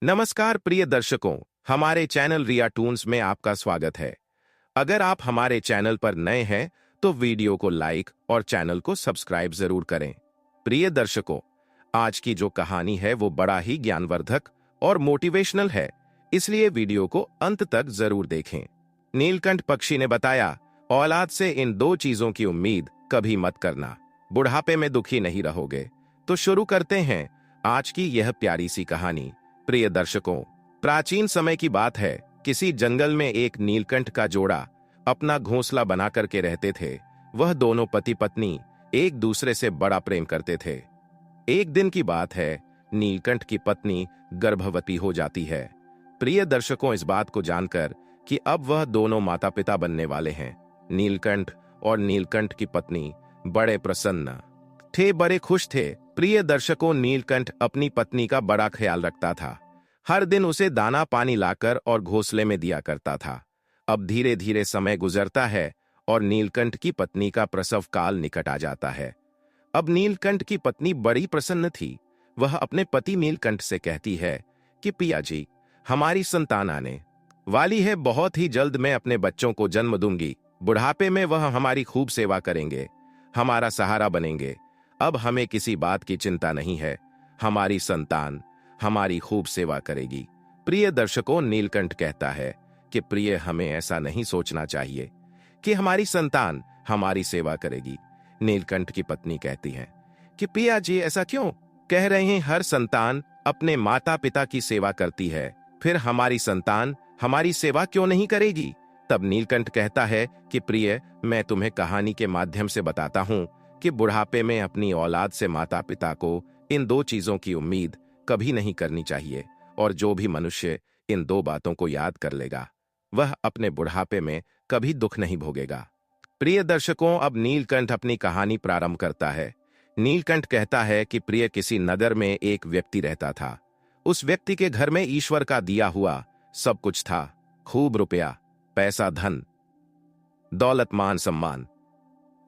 नमस्कार प्रिय दर्शकों, हमारे चैनल रिया टून्स में आपका स्वागत है। अगर आप हमारे चैनल पर नए हैं तो वीडियो को लाइक और चैनल को सब्सक्राइब जरूर करें। प्रिय दर्शकों, आज की जो कहानी है वो बड़ा ही ज्ञानवर्धक और मोटिवेशनल है, इसलिए वीडियो को अंत तक जरूर देखें। नीलकंठ पक्षी ने बताया, औलाद से इन दो चीजों की उम्मीद कभी मत करना, बुढ़ापे में दुखी नहीं रहोगे। तो शुरू करते हैं आज की यह प्यारी सी कहानी। प्रिय दर्शकों, प्राचीन समय की बात है। किसी जंगल में एक नीलकंठ का जोड़ा अपना घोंसला बना करके रहते थे। वह दोनों पति पत्नी एक दूसरे से बड़ा प्रेम करते थे। एक दिन की बात है, नीलकंठ की पत्नी गर्भवती हो जाती है। प्रिय दर्शकों, इस बात को जानकर कि अब वह दोनों माता पिता बनने वाले हैं, नीलकंठ और नीलकंठ की पत्नी बड़े प्रसन्न थे, बड़े खुश थे। प्रिय दर्शकों, नीलकंठ अपनी पत्नी का बड़ा ख्याल रखता था। हर दिन उसे दाना पानी लाकर और घोंसले में दिया करता था। अब धीरे धीरे समय गुजरता है और नीलकंठ की पत्नी का प्रसव काल निकट आ जाता है। अब नीलकंठ की पत्नी बड़ी प्रसन्न थी। वह अपने पति नीलकंठ से कहती है कि पिया जी, हमारी संतान आने वाली है। बहुत ही जल्द मैं अपने बच्चों को जन्म दूंगी। बुढ़ापे में वह हमारी खूब सेवा करेंगे, हमारा सहारा बनेंगे। अब हमें किसी बात की चिंता नहीं है। हमारी संतान हमारी खूब सेवा करेगी। प्रिय दर्शकों, नीलकंठ कहता है कि प्रिय, हमें ऐसा नहीं सोचना चाहिए कि हमारी संतान हमारी सेवा करेगी। नीलकंठ की पत्नी कहती है कि पिया जी, ऐसा क्यों कह रहे हैं? हर संतान अपने माता पिता की सेवा करती है, फिर हमारी संतान हमारी सेवा क्यों नहीं करेगी? तब नीलकंठ कहता है कि प्रिय, मैं तुम्हें कहानी के माध्यम से बताता हूं कि बुढ़ापे में अपनी औलाद से माता पिता को इन दो चीजों की उम्मीद कभी नहीं करनी चाहिए। और जो भी मनुष्य इन दो बातों को याद कर लेगा, वह अपने बुढ़ापे में कभी दुख नहीं भोगेगा। प्रिय दर्शकों, अब नीलकंठ अपनी कहानी प्रारंभ करता है। नीलकंठ कहता है कि प्रिय, किसी नगर में एक व्यक्ति रहता था। उस व्यक्ति के घर में ईश्वर का दिया हुआ सब कुछ था। खूब रुपया, पैसा, धन दौलत, मान सम्मान,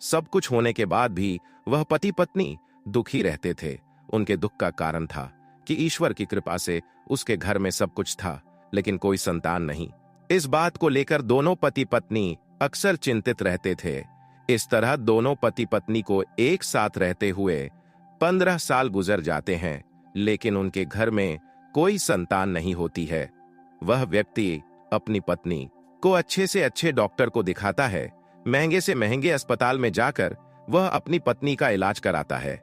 सब कुछ होने के बाद भी वह पति पत्नी दुखी रहते थे। उनके दुख का कारण था कि ईश्वर की कृपा से उसके घर में सब कुछ था, लेकिन कोई संतान नहीं। इस बात को लेकर दोनों पति पत्नी अक्सर चिंतित रहते थे। इस तरह दोनों पति पत्नी को एक साथ रहते हुए 15 साल गुजर जाते हैं, लेकिन उनके घर में कोई संतान नहीं होती है। वह व्यक्ति अपनी पत्नी को अच्छे से अच्छे डॉक्टर को दिखाता है। महंगे से महंगे अस्पताल में जाकर वह अपनी पत्नी का इलाज कराता है।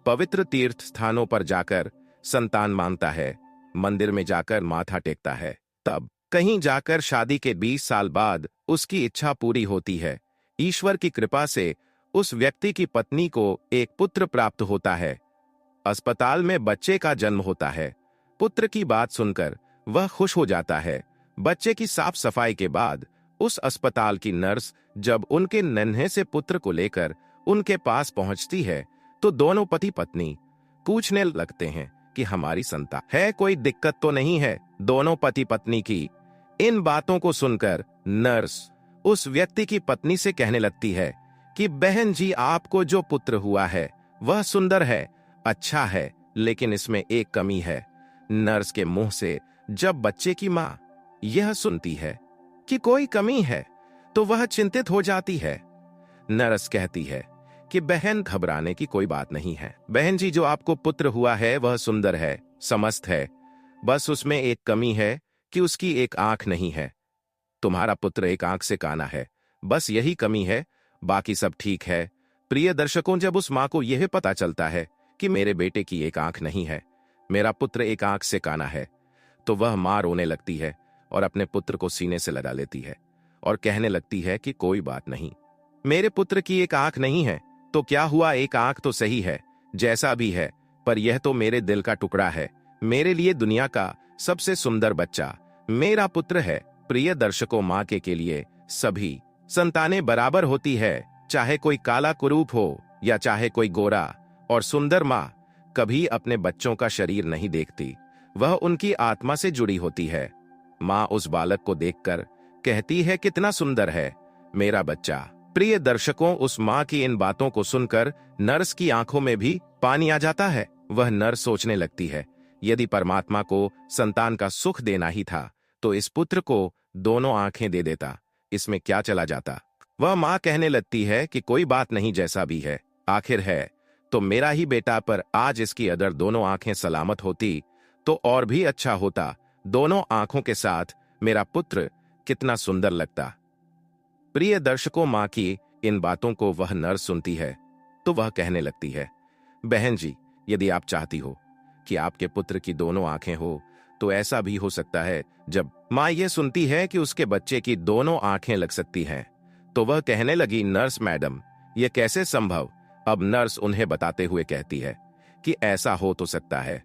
पवित्र तीर्थ स्थानों पर जाकर संतान मांगता है, मंदिर में जाकर माथा टेकता है। तब कहीं जाकर शादी के 20 साल बाद उसकी इच्छा पूरी होती है। ईश्वर की कृपा से उस व्यक्ति की पत्नी को एक पुत्र प्राप्त होता है। अस्पताल में बच्चे का जन्म होता है। पुत्र की बात सुनकर वह खुश हो जाता है। बच्चे की साफ सफाई के बाद उस अस्पताल की नर्स जब उनके नन्हे से पुत्र को लेकर उनके पास पहुंचती है तो दोनों पति पत्नी पूछने लगते हैं कि हमारी संतान है, कोई दिक्कत तो नहीं है? दोनों पति पत्नी की इन बातों को सुनकर नर्स उस व्यक्ति की पत्नी से कहने लगती है कि बहन जी, आपको जो पुत्र हुआ है वह सुंदर है, अच्छा है, लेकिन इसमें एक कमी है। नर्स के मुंह से जब बच्चे की मां यह सुनती है कि कोई कमी है तो वह चिंतित हो जाती है। नर्स कहती है कि बहन, घबराने की कोई बात नहीं है। बहन जी, जो आपको पुत्र हुआ है वह सुंदर है, समस्त है, बस उसमें एक कमी है कि उसकी एक आंख नहीं है। तुम्हारा पुत्र एक आंख से काना है, बस यही कमी है, बाकी सब ठीक है। प्रिय दर्शकों, जब उस मां को यह पता चलता है कि मेरे बेटे की एक आंख नहीं है, मेरा पुत्र एक आंख से काना है, तो वह मां रोने लगती है और अपने पुत्र को सीने से लगा लेती है और कहने लगती है कि कोई बात नहीं, मेरे पुत्र की एक आंख नहीं है तो क्या हुआ, एक आंख तो सही है, जैसा भी है, पर यह तो मेरे दिल का टुकड़ा है। मेरे लिए दुनिया का सबसे सुंदर बच्चा मेरा पुत्र है। प्रिय दर्शकों, मां के लिए सभी संतानें बराबर होती है, चाहे कोई काला कुरूप हो या चाहे कोई गोरा। और सुंदर मां कभी अपने बच्चों का शरीर नहीं देखती, वह उनकी आत्मा से जुड़ी होती है। मां उस बालक को देखकर कहती है, कितना सुंदर है मेरा बच्चा। प्रिय दर्शकों, उस मां की इन बातों को सुनकर नर्स की आंखों में भी पानी आ जाता है। वह नर्स सोचने लगती है यदि परमात्मा को संतान का सुख देना ही था तो इस पुत्र को दोनों आंखें दे देता, इसमें क्या चला जाता। वह मां कहने लगती है कि कोई बात नहीं, जैसा भी है आखिर है तो मेरा ही बेटा, पर आज इसकी अगर दोनों आंखें सलामत होती तो और भी अच्छा होता। दोनों आंखों के साथ मेरा पुत्र कितना सुंदर लगता। प्रिय दर्शकों, मां की इन बातों को वह नर्स सुनती है तो वह कहने लगती है, बहन जी, यदि आप चाहती हो कि आपके पुत्र की दोनों आंखें हो तो ऐसा भी हो सकता है। जब मां यह सुनती है कि उसके बच्चे की दोनों आंखें लग सकती हैं तो वह कहने लगी, नर्स मैडम, यह कैसे संभव। अब नर्स उन्हें बताते हुए कहती है कि ऐसा हो तो सकता है,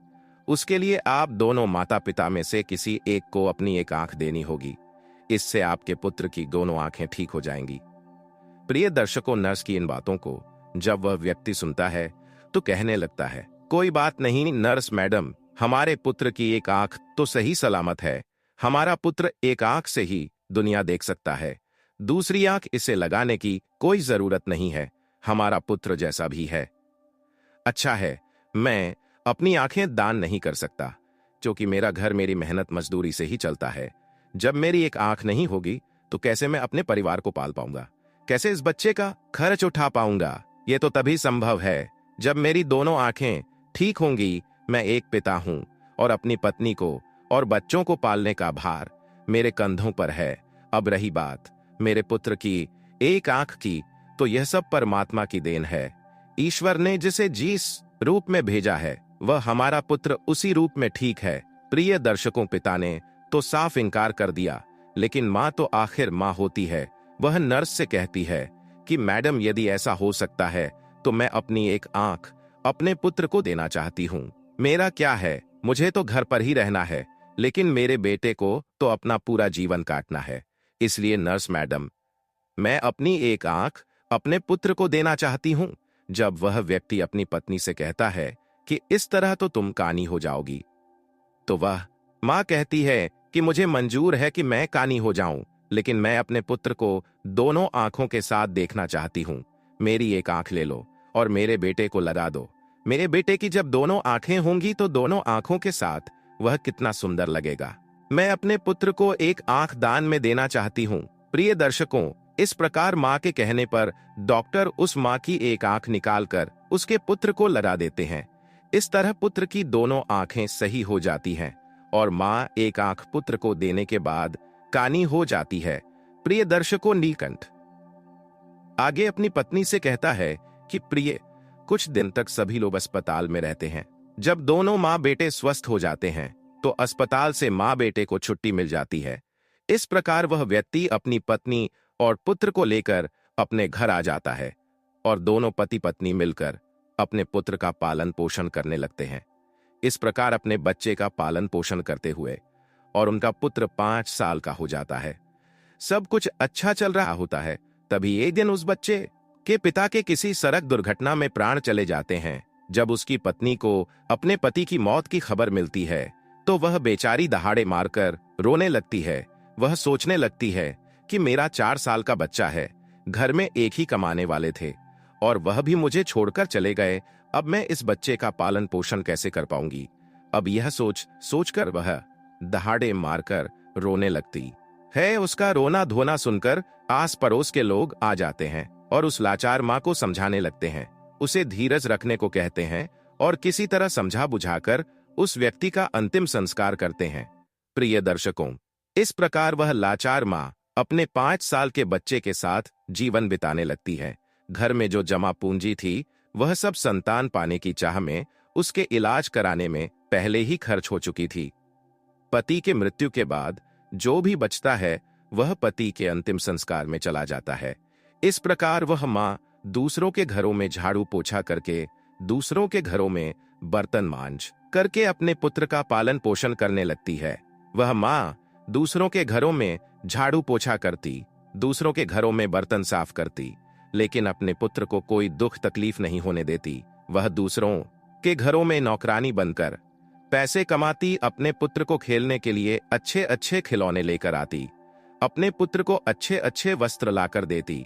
उसके लिए आप दोनों माता पिता में से किसी एक को अपनी एक आंख देनी होगी, इससे आपके पुत्र की दोनों आंखें ठीक हो जाएंगी। प्रिय दर्शकों, नर्स की इन बातों को जब वह व्यक्ति सुनता है तो कहने लगता है, कोई बात नहीं नर्स मैडम, हमारे पुत्र की एक आंख तो सही सलामत है, हमारा पुत्र एक आंख से ही दुनिया देख सकता है, दूसरी आंख इसे लगाने की कोई जरूरत नहीं है, हमारा पुत्र जैसा भी है। अच्छा है, मैं अपनी आंखें दान नहीं कर सकता क्योंकि मेरा घर मेरी मेहनत मजदूरी से ही चलता है। जब मेरी एक आंख नहीं होगी तो कैसे मैं अपने परिवार को पाल पाऊंगा, कैसे इस बच्चे का खर्च उठा पाऊंगा। यह तो तभी संभव है जब मेरी दोनों आंखें ठीक होंगी। मैं एक पिता हूं और अपनी पत्नी को और बच्चों को पालने का भार मेरे कंधों पर है। अब रही बात मेरे पुत्र की एक आंख की, तो यह सब परमात्मा की देन है। ईश्वर ने जिसे जिस रूप में भेजा है वह हमारा पुत्र उसी रूप में ठीक है। प्रिय दर्शकों, पिता ने तो साफ इनकार कर दिया, लेकिन मां तो आखिर मां होती है। वह नर्स से कहती है कि मैडम, यदि ऐसा हो सकता है तो मैं अपनी एक आंख अपने पुत्र को देना चाहती हूं। मेरा क्या है, मुझे तो घर पर ही रहना है, लेकिन मेरे बेटे को तो अपना पूरा जीवन काटना है। इसलिए नर्स मैडम, मैं अपनी एक आंख अपने पुत्र को देना चाहती हूं। जब वह व्यक्ति अपनी पत्नी से कहता है कि इस तरह तो तुम कानी हो जाओगी, तो वह मां कहती है कि मुझे मंजूर है कि मैं कानी हो जाऊं, लेकिन मैं अपने पुत्र को दोनों आंखों के साथ देखना चाहती हूं। मेरी एक आंख ले लो और मेरे बेटे को लगा दो। मेरे बेटे की जब दोनों आंखें होंगी तो दोनों आंखों के साथ वह कितना सुंदर लगेगा। मैं अपने पुत्र को एक आंख दान में देना चाहती हूं। प्रिय दर्शकों, इस प्रकार मां के कहने पर डॉक्टर उस मां की एक आंख निकालकर उसके पुत्र को लगा देते हैं। इस तरह पुत्र की दोनों आंखें सही हो जाती हैं और मां एक आंख पुत्र को देने के बाद कानी हो जाती है। प्रिय दर्शकों, नीलकंठ आगे अपनी पत्नी से कहता है कि प्रिय, कुछ दिन तक सभी लोग अस्पताल में रहते हैं। जब दोनों मां बेटे स्वस्थ हो जाते हैं तो अस्पताल से मां बेटे को छुट्टी मिल जाती है। इस प्रकार वह व्यक्ति अपनी पत्नी और पुत्र को लेकर अपने घर आ जाता है और दोनों पति पत्नी मिलकर अपने पुत्र का पालन पोषण करने लगते हैं। इस प्रकार अपने बच्चे का पालन पोषण करते हुए और उनका पुत्र 5 साल का हो जाता है। सब कुछ अच्छा चल रहा होता है। तभी एक दिन उस बच्चे के पिता के किसी सड़क दुर्घटना में प्राण चले जाते हैं। जब उसकी पत्नी को अपने पति की मौत की खबर मिलती है तो वह बेचारी दहाड़े मारकर रोने लगती है। वह सोचने लगती है कि मेरा 4 साल का बच्चा है, घर में एक ही कमाने वाले थे और वह भी मुझे छोड़कर चले गए। अब मैं इस बच्चे का पालन पोषण कैसे कर पाऊंगी। अब यह सोचकर वह दहाड़े मारकर रोने लगती है। उसका रोना धोना सुनकर आस पड़ोस के लोग आ जाते हैं और उस लाचार मां को समझाने लगते हैं, उसे धीरज रखने को कहते हैं और किसी तरह समझा बुझाकर उस व्यक्ति का अंतिम संस्कार करते हैं। प्रिय दर्शकों, इस प्रकार वह लाचार मां अपने 5 साल के बच्चे के साथ जीवन बिताने लगती है। घर में जो जमा पूंजी थी वह सब संतान पाने की चाह में उसके इलाज कराने में पहले ही खर्च हो चुकी थी। पति के मृत्यु के बाद जो भी बचता है वह पति के अंतिम संस्कार में चला जाता है। इस प्रकार वह मां दूसरों के घरों में झाड़ू पोछा करके, दूसरों के घरों में बर्तन मांज करके अपने पुत्र का पालन पोषण करने लगती है। वह मां दूसरों के घरों में झाड़ू पोछा करती, दूसरों के घरों में बर्तन साफ करती, लेकिन अपने पुत्र को कोई दुख तकलीफ नहीं होने देती। वह दूसरों के घरों में नौकरानी बनकर पैसे कमाती, अपने पुत्र को खेलने के लिए अच्छे अच्छे खिलौने लेकर आती, अपने पुत्र को अच्छे अच्छे वस्त्र लाकर देती,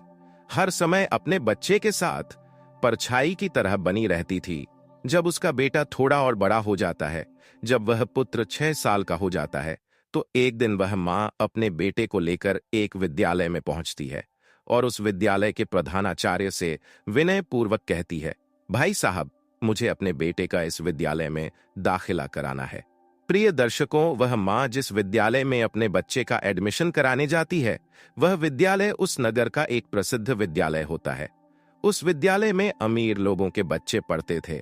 हर समय अपने बच्चे के साथ परछाई की तरह बनी रहती थी। जब उसका बेटा थोड़ा और बड़ा हो जाता है जब वह पुत्र 6 साल का हो जाता है तो एक दिन वह माँ अपने बेटे को लेकर एक विद्यालय में पहुंचती है और उस विद्यालय के प्रधानाचार्य से विनय पूर्वक कहती है, भाई साहब, मुझे अपने बेटे का इस विद्यालय में दाखिला कराना है। प्रिय दर्शकों, वह माँ जिस विद्यालय में अपने बच्चे का एडमिशन कराने जाती है, वह विद्यालय उस नगर का एक प्रसिद्ध विद्यालय होता है। उस विद्यालय में अमीर लोगों के बच्चे पढ़ते थे।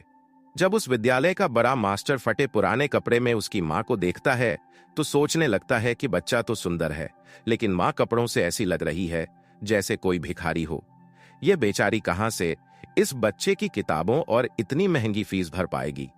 जब उस विद्यालय का बड़ा मास्टर फटे पुराने कपड़े में उसकी माँ को देखता है तो सोचने लगता है कि बच्चा तो सुंदर है, लेकिन माँ कपड़ों से ऐसी लग रही है जैसे कोई भिखारी हो। यह बेचारी कहां से इस बच्चे की किताबों और इतनी महंगी फीस भर पाएगी।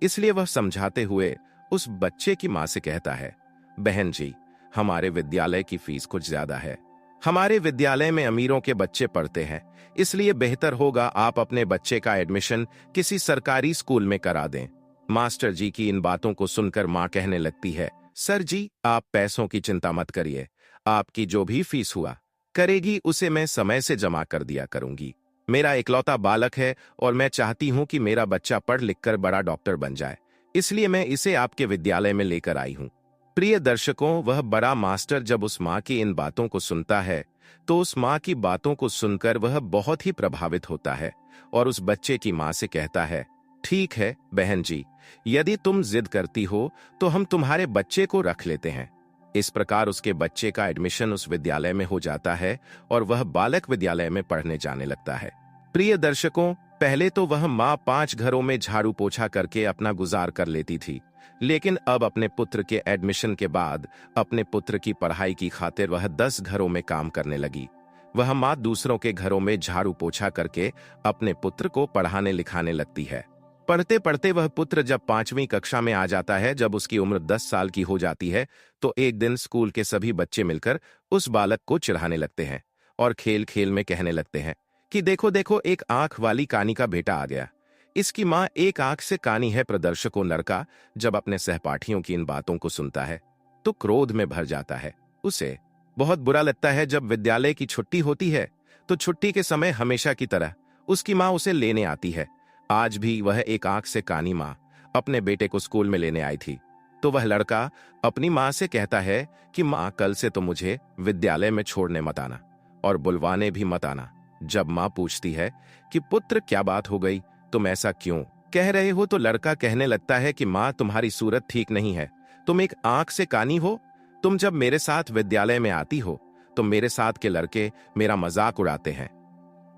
इसलिए वह समझाते हुए उस बच्चे की मां से कहता है, बहन जी, हमारे विद्यालय की फीस कुछ ज्यादा है। हमारे विद्यालय में अमीरों के बच्चे पढ़ते हैं, इसलिए बेहतर होगा आप अपने बच्चे का एडमिशन किसी सरकारी स्कूल में करा दें। मास्टर जी की इन बातों को सुनकर मां कहने लगती है, सर जी, आप पैसों की चिंता मत करिए। आपकी जो भी फीस हुआ करेगी उसे मैं समय से जमा कर दिया करूंगी। मेरा इकलौता बालक है और मैं चाहती हूं कि मेरा बच्चा पढ़ लिखकर बड़ा डॉक्टर बन जाए, इसलिए मैं इसे आपके विद्यालय में लेकर आई हूं। प्रिय दर्शकों, वह बड़ा मास्टर जब उस माँ की इन बातों को सुनता है तो उस माँ की बातों को सुनकर वह बहुत ही प्रभावित होता है और उस बच्चे की माँ से कहता है, ठीक है बहन जी, यदि तुम जिद करती हो तो हम तुम्हारे बच्चे को रख लेते हैं। इस प्रकार उसके बच्चे का एडमिशन उस विद्यालय में हो जाता है और वह बालक विद्यालय में पढ़ने जाने लगता है। प्रिय दर्शकों, पहले तो वह माँ 5 घरों में झाड़ू पोछा करके अपना गुजार कर लेती थी, लेकिन अब अपने पुत्र के एडमिशन के बाद अपने पुत्र की पढ़ाई की खातिर वह 10 घरों में काम करने लगी। वह माँ दूसरों के घरों में झाड़ू पोछा करके अपने पुत्र को पढ़ाने लिखाने लगती है। पढ़ते पढ़ते वह पुत्र जब 5वीं कक्षा में आ जाता है, जब उसकी उम्र 10 साल की हो जाती है, तो एक दिन स्कूल के सभी बच्चे मिलकर उस बालक को चिढ़ाने लगते हैं और खेल खेल में कहने लगते हैं कि देखो देखो, एक आंख वाली कानी का बेटा आ गया। इसकी माँ एक आंख से कानी है। प्रदर्शकों, लड़का जब अपने सहपाठियों की इन बातों को सुनता है तो क्रोध में भर जाता है। उसे बहुत बुरा लगता है। जब विद्यालय की छुट्टी होती है तो छुट्टी के समय हमेशा की तरह उसकी माँ उसे लेने आती है। आज भी वह एक आंख से कानी माँ अपने बेटे को स्कूल में लेने आई थी, तो वह लड़का अपनी माँ से कहता है कि माँ, कल से तो मुझे विद्यालय में छोड़ने मत आना और बुलवाने भी मत आना। जब माँ पूछती है कि पुत्र, क्या बात हो गई, तुम ऐसा क्यों कह रहे हो, तो लड़का कहने लगता है कि माँ, तुम्हारी सूरत ठीक नहीं है। तुम एक आंख से कानी हो। तुम जब मेरे साथ विद्यालय में आती हो तो मेरे साथ के लड़के मेरा मजाक उड़ाते हैं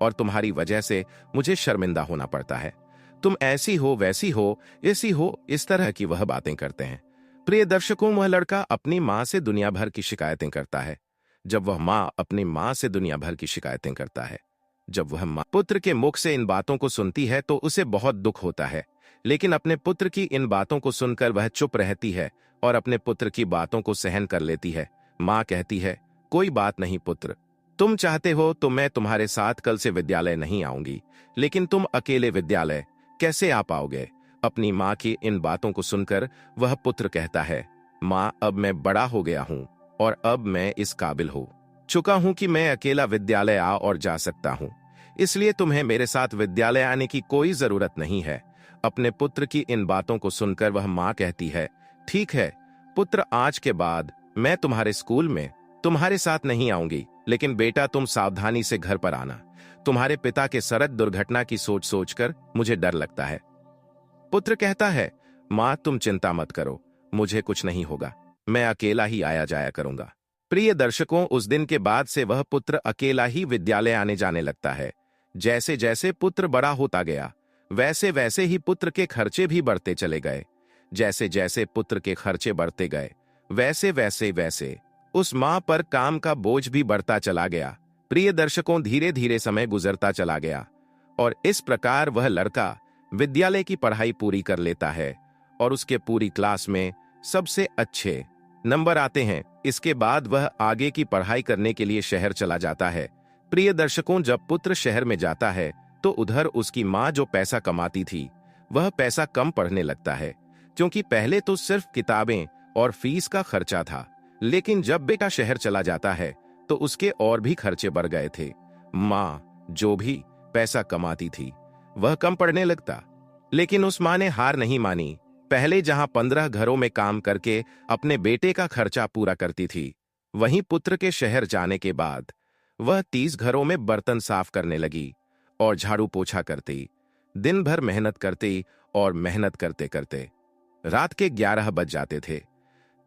और तुम्हारी वजह से मुझे शर्मिंदा होना पड़ता है। तुम ऐसी हो, वैसी हो, ऐसी हो, इस तरह की वह बातें करते हैं। प्रिय दर्शकों, वह लड़का अपनी माँ से दुनिया भर की शिकायतें करता है। जब वह माँ अपनी माँ से दुनिया भर की शिकायतें करता है, जब वह माँ पुत्र के मुख से इन बातों को सुनती है तो उसे बहुत दुख होता है, लेकिन अपने पुत्र की इन बातों को सुनकर वह चुप रहती है और अपने पुत्र की बातों को सहन कर लेती है। माँ कहती है, कोई बात नहीं पुत्र, तुम चाहते हो तो मैं तुम्हारे साथ कल से विद्यालय नहीं आऊंगी, लेकिन तुम अकेले विद्यालय कैसे आ पाओगे। अपनी माँ की इन बातों को सुनकर वह पुत्र कहता है, माँ, अब मैं बड़ा हो गया हूँ और अब मैं इस काबिल हो चुका हूँ कि मैं अकेला विद्यालय आ और जा सकता हूँ, इसलिए तुम्हें मेरे साथ विद्यालय आने की कोई जरूरत नहीं है। अपने पुत्र की इन बातों को सुनकर वह माँ कहती है, ठीक है पुत्र, आज के बाद मैं तुम्हारे स्कूल में तुम्हारे साथ नहीं आऊंगी, लेकिन बेटा तुम सावधानी से घर पर आना। तुम्हारे पिता के सड़क दुर्घटना की सोच सोचकर मुझे डर लगता है। पुत्र कहता है, माँ तुम चिंता मत करो, मुझे कुछ नहीं होगा, मैं अकेला ही आया जाया करूंगा। प्रिय दर्शकों, उस दिन के बाद से वह पुत्र अकेला ही विद्यालय आने जाने लगता है। जैसे जैसे पुत्र बड़ा होता गया, वैसे वैसे ही पुत्र के खर्चे भी बढ़ते चले गए। जैसे जैसे पुत्र के खर्चे बढ़ते गए, वैसे वैसे वैसे उस माँ पर काम का बोझ भी बढ़ता चला गया। प्रिय दर्शकों, धीरे धीरे समय गुजरता चला गया और इस प्रकार वह लड़का विद्यालय की पढ़ाई पूरी कर लेता है और उसके पूरी क्लास में सबसे अच्छे नंबर आते हैं। इसके बाद वह आगे की पढ़ाई करने के लिए शहर चला जाता है। प्रिय दर्शकों, जब पुत्र शहर में जाता है तो उधर उसकी माँ जो पैसा कमाती थी वह पैसा कम पढ़ने लगता है, क्योंकि पहले तो सिर्फ किताबें और फीस का खर्चा था, लेकिन जब बेटा शहर चला जाता है तो उसके और भी खर्चे बढ़ गए थे। माँ जो भी पैसा कमाती थी वह कम पड़ने लगता, लेकिन उस माँ ने हार नहीं मानी। पहले जहां 15 घरों में काम करके अपने बेटे का खर्चा पूरा करती थी, वहीं पुत्र के शहर जाने के बाद वह 30 घरों में बर्तन साफ करने लगी और झाड़ू पोछा करती। दिन भर मेहनत करती और मेहनत करते करते रात के 11 बज जाते थे।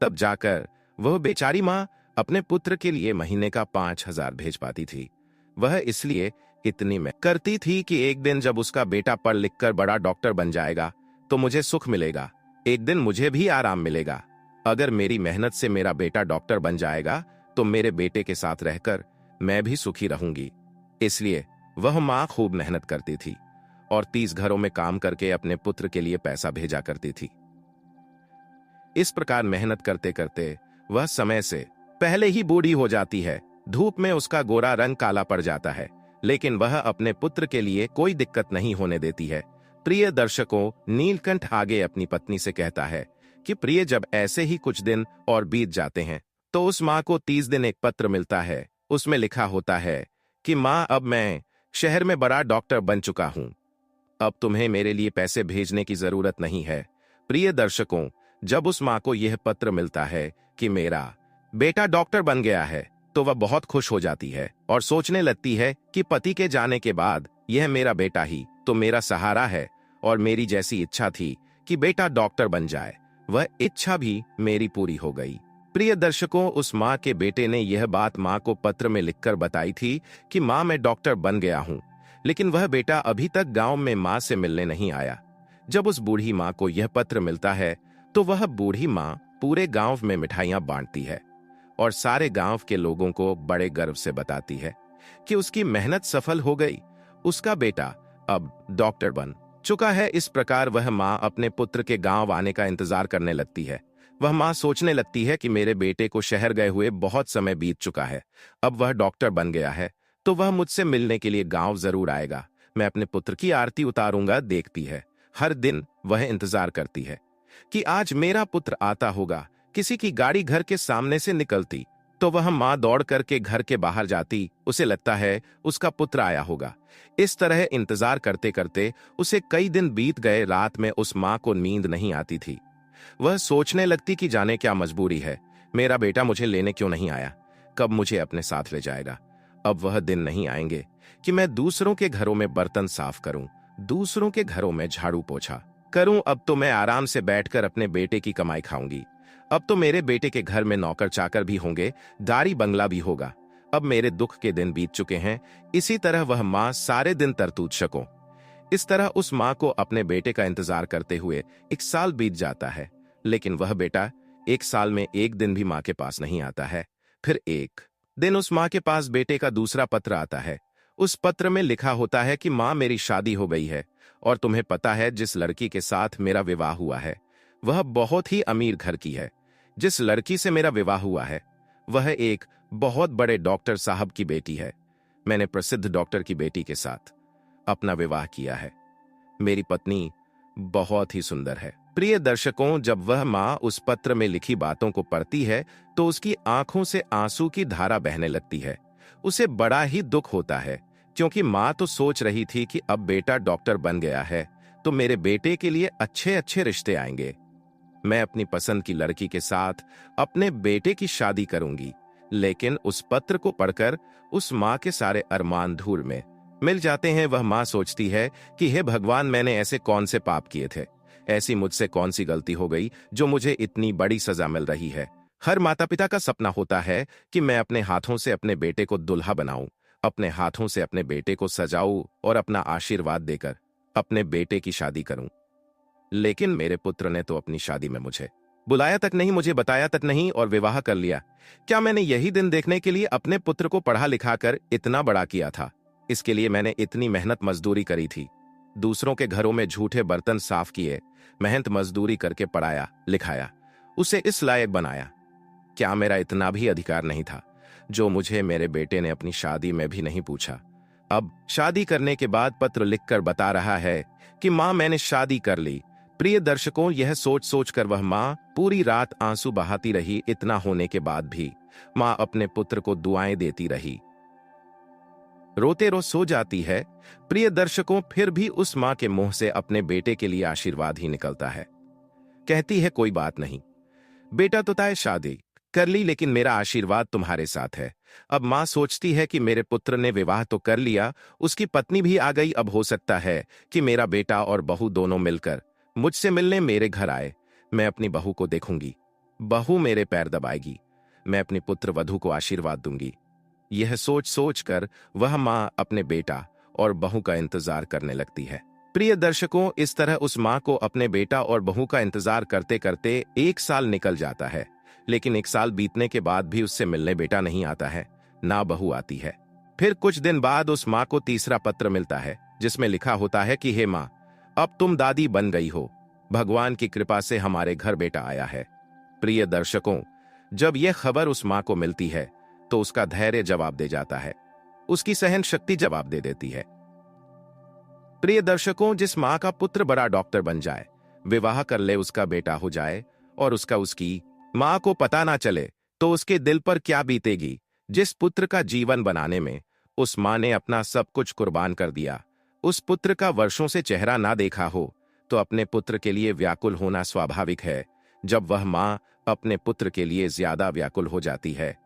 तब जाकर वह बेचारी माँ अपने पुत्र के लिए महीने का 5,000 भेज पाती थी। वह इसलिए इतनी में करती थी कि एक दिन जब उसका बेटा पढ़ लिख कर बड़ा डॉक्टर बन जाएगा तो मुझे सुख मिलेगा, एक दिन मुझे भी आराम मिलेगा। अगर मेरी मेहनत से मेरा बेटा डॉक्टर बन जाएगा तो मेरे बेटे के साथ रहकर मैं भी सुखी रहूंगी। इसलिए वह माँ खूब मेहनत करती थी और 30 घरों में काम करके अपने पुत्र के लिए पैसा भेजा करती थी। इस प्रकार मेहनत करते करते वह समय से पहले ही बूढ़ी हो जाती है। धूप में उसका गोरा रंग काला पड़ जाता है, लेकिन वह अपने पुत्र के लिए कोई दिक्कत नहीं होने देती है। प्रिय दर्शकों, नीलकंठ आगे अपनी पत्नी से कहता है कि प्रिय, जब ऐसे ही कुछ दिन और बीत जाते हैं तो उस माँ को 30 दिन एक पत्र मिलता है। उसमें लिखा होता है कि माँ, अब मैं शहर में बड़ा डॉक्टर बन चुका हूं, अब तुम्हें मेरे लिए पैसे भेजने की जरूरत नहीं है। प्रिय दर्शकों, जब उस माँ को यह पत्र मिलता है कि मेरा बेटा डॉक्टर बन गया है तो वह बहुत खुश हो जाती है और सोचने लगती है कि पति के जाने के बाद यह मेरा बेटा ही तो मेरा सहारा है और मेरी जैसी इच्छा थी कि बेटा डॉक्टर बन जाए, वह इच्छा भी मेरी पूरी हो गई। प्रिय दर्शकों, उस माँ के बेटे ने यह बात माँ को पत्र में लिखकर बताई थी कि माँ, मैं डॉक्टर बन गया हूँ, लेकिन वह बेटा अभी तक गांव में माँ से मिलने नहीं आया। जब उस बूढ़ी माँ को यह पत्र मिलता है तो वह बूढ़ी माँ पूरे गांव में मिठाइयां बांटती है और सारे गांव के लोगों को बड़े गर्व से बताती है कि उसकी मेहनत सफल हो गई, उसका बेटा अब डॉक्टर बन चुका है। इस प्रकार वह माँ अपने पुत्र के गांव आने का इंतजार करने लगती है। वह माँ सोचने लगती है कि मेरे बेटे को शहर गए हुए बहुत समय बीत चुका है, अब वह डॉक्टर बन गया है तो वह मुझसे मिलने के लिए गांव जरूर आएगा, मैं अपने पुत्र की आरती उतारूंगा। देखती है, हर दिन वह इंतजार करती है कि आज मेरा पुत्र आता होगा। किसी की गाड़ी घर के सामने से निकलती तो वह माँ दौड़ करके घर के बाहर जाती, उसे लगता है उसका पुत्र आया होगा। इस तरह इंतजार करते करते उसे कई दिन बीत गए। रात में उस माँ को नींद नहीं आती थी। वह सोचने लगती कि जाने क्या मजबूरी है, मेरा बेटा मुझे लेने क्यों नहीं आया, कब मुझे अपने साथ ले जाएगा। अब वह दिन नहीं आएंगे कि मैं दूसरों के घरों में बर्तन साफ करूं, दूसरों के घरों में झाड़ू पोछा करूं। अब तो मैं आराम से बैठकर अपने बेटे की कमाई खाऊंगी। अब तो मेरे बेटे के घर में नौकर चाकर भी होंगे, दारी बंगला भी होगा। अब मेरे दुख के दिन बीत चुके हैं। इसी तरह वह माँ सारे दिन तरतूत शकों। इस तरह उस माँ को अपने बेटे का इंतजार करते हुए 1 साल बीत जाता है, लेकिन वह बेटा 1 साल में एक दिन भी माँ के पास नहीं आता है। फिर एक दिन उस माँ के पास बेटे का दूसरा पत्र आता है। उस पत्र में लिखा होता है कि माँ, मेरी शादी हो गई है और तुम्हें पता है जिस लड़की के साथ मेरा विवाह हुआ है वह बहुत ही अमीर घर की है। जिस लड़की से मेरा विवाह हुआ है वह एक बहुत बड़े डॉक्टर साहब की बेटी है। मैंने प्रसिद्ध डॉक्टर की बेटी के साथ अपना विवाह किया है। मेरी पत्नी बहुत ही सुंदर है। प्रिय दर्शकों, जब वह माँ उस पत्र में लिखी बातों को पढ़ती है तो उसकी आंखों से आंसू की धारा बहने लगती है। उसे बड़ा ही दुख होता है, क्योंकि माँ तो सोच रही थी कि अब बेटा डॉक्टर बन गया है तो मेरे बेटे के लिए अच्छे अच्छे रिश्ते आएंगे, मैं अपनी पसंद की लड़की के साथ अपने बेटे की शादी करूंगी। लेकिन उस पत्र को पढ़कर उस माँ के सारे अरमान धूल में मिल जाते हैं। वह माँ सोचती है कि हे भगवान, मैंने ऐसे कौन से पाप किए थे, ऐसी मुझसे कौन सी गलती हो गई जो मुझे इतनी बड़ी सजा मिल रही है। हर माता पिता का सपना होता है कि मैं अपने हाथों से अपने बेटे को दुल्हा बनाऊं, अपने हाथों से अपने बेटे को सजाऊं और अपना आशीर्वाद देकर अपने बेटे की शादी करूं। लेकिन मेरे पुत्र ने तो अपनी शादी में मुझे बुलाया तक नहीं, मुझे बताया तक नहीं और विवाह कर लिया। क्या मैंने यही दिन देखने के लिए अपने पुत्र को पढ़ा लिखाकर इतना बड़ा किया था? इसके लिए मैंने इतनी मेहनत मजदूरी करी थी, दूसरों के घरों में झूठे बर्तन साफ किए, मेहनत मजदूरी करके पढ़ाया लिखाया, उसे इस लायक बनाया। क्या मेरा इतना भी अधिकार नहीं था जो मुझे मेरे बेटे ने अपनी शादी में भी नहीं पूछा? अब शादी करने के बाद पत्र लिखकर बता रहा है कि मां, मैंने शादी कर ली। प्रिय दर्शकों, यह सोच सोच कर वह मां पूरी रात आंसू बहाती रही। इतना होने के बाद भी मां अपने पुत्र को दुआएं देती रही, रोते रो सो जाती है। प्रिय दर्शकों, फिर भी उस मां के मुंह से अपने बेटे के लिए आशीर्वाद ही निकलता है, कहती है कोई बात नहीं बेटा, तो तय शादी कर ली, लेकिन मेरा आशीर्वाद तुम्हारे साथ है। अब माँ सोचती है कि मेरे पुत्र ने विवाह तो कर लिया, उसकी पत्नी भी आ गई, अब हो सकता है कि मेरा बेटा और बहू दोनों मिलकर मुझसे मिलने मेरे घर आए। मैं अपनी बहू को देखूंगी, बहू मेरे पैर दबाएगी, मैं अपनी पुत्र वधू को आशीर्वाद दूंगी। यह सोच सोच कर वह माँ अपने बेटा और बहू का इंतजार करने लगती है। प्रिय दर्शकों, इस तरह उस माँ को अपने बेटा और बहू का इंतजार करते करते 1 साल निकल जाता है, लेकिन 1 साल बीतने के बाद भी उससे मिलने बेटा नहीं आता है, ना बहू आती है। फिर कुछ दिन बाद उस माँ को तीसरा पत्र मिलता है, जिसमें लिखा होता है कि हे माँ, अब तुम दादी बन गई हो, भगवान की कृपा से हमारे घर बेटा आया है। प्रिय दर्शकों, जब यह खबर उस माँ को मिलती है तो उसका धैर्य जवाब दे जाता है, उसकी सहन शक्ति जवाब दे देती है। प्रिय दर्शकों, जिस माँ का पुत्र बड़ा डॉक्टर बन जाए, विवाह कर ले, उसका बेटा हो जाए और उसकी माँ को पता ना चले, तो उसके दिल पर क्या बीतेगी। जिस पुत्र का जीवन बनाने में उस माँ ने अपना सब कुछ कुर्बान कर दिया, उस पुत्र का वर्षों से चेहरा ना देखा हो, तो अपने पुत्र के लिए व्याकुल होना स्वाभाविक है। जब वह माँ अपने पुत्र के लिए ज्यादा व्याकुल हो जाती है,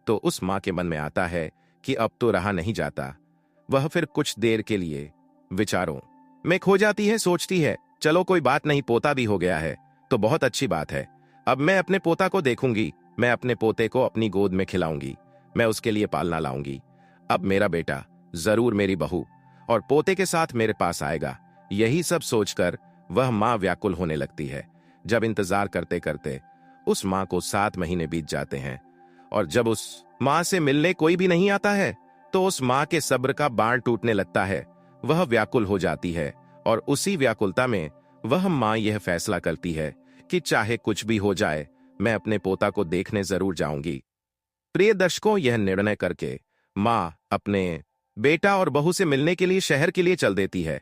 तो उस माँ के मन में आता है कि अब तो रहा नहीं जाता। वह फिर कुछ देर के लिए विचारों में खो जाती है, सोचती है चलो कोई बात नहीं, पोता भी हो गया है तो बहुत अच्छी बात है। अब मैं अपने पोता को देखूंगी, मैं अपने पोते को अपनी गोद में खिलाऊंगी, मैं उसके लिए पालना लाऊंगी। अब मेरा बेटा जरूर मेरी बहू और पोते के साथ मेरे पास आएगा। यही सब सोचकर वह माँ व्याकुल होने लगती है। जब इंतजार करते करते उस माँ को 7 महीने बीत जाते हैं और जब उस माँ से मिलने कोई भी नहीं आता है, तो उस माँ के सब्र का बाण टूटने लगता है। वह व्याकुल हो जाती है और उसी व्याकुलता में वह माँ यह फैसला करती है कि चाहे कुछ भी हो जाए, मैं अपने पोता को देखने जरूर जाऊंगी। प्रिय दर्शकों, यह निर्णय करके माँ अपने बेटा और बहू से मिलने के लिए शहर के लिए चल देती है।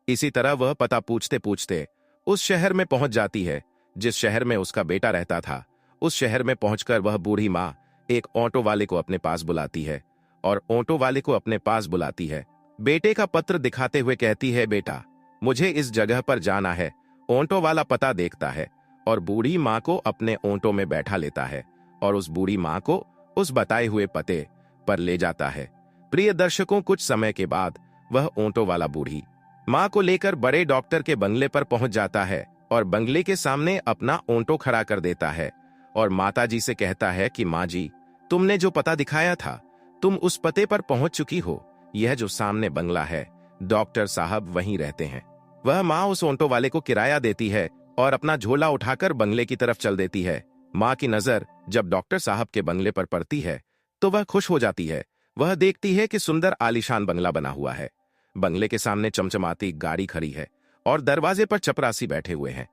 इसी तरह वह पता पूछते पूछते उस शहर में पहुंच जाती है जिस शहर में उसका बेटा रहता था। उस शहर में पहुंचकर वह बूढ़ी माँ एक ऑटो वाले को अपने पास बुलाती है और ऑटो वाले को अपने पास बुलाती है। बेटे का पत्र दिखाते हुए कहती है, बेटा मुझे इस जगह पर जाना है। ऑटो वाला पता देखता है और बूढ़ी माँ को अपने ऑटो में बैठा लेता है और उस बूढ़ी माँ को उस बताए हुए पते पर ले जाता है। प्रिय दर्शकों, कुछ समय के बाद वह ऑटो वाला बूढ़ी माँ को लेकर बड़े डॉक्टर के बंगले पर पहुंच जाता है और बंगले के सामने अपना ऑटो खड़ा कर देता है और माता जी से कहता है कि माँ जी, तुमने जो पता दिखाया था, तुम उस पते पर पहुंच चुकी हो। यह जो सामने बंगला है, डॉक्टर साहब वहीं रहते हैं। वह माँ उस ऑटो वाले को किराया देती है और अपना झोला उठाकर बंगले की तरफ चल देती है। माँ की नजर जब डॉक्टर साहब के बंगले पर पड़ती है तो वह खुश हो जाती है। वह देखती है कि सुंदर आलीशान बंगला बना हुआ है। बंगले के सामने चमचमाती गाड़ी खड़ी है और दरवाजे पर चपरासी बैठे हुए हैं।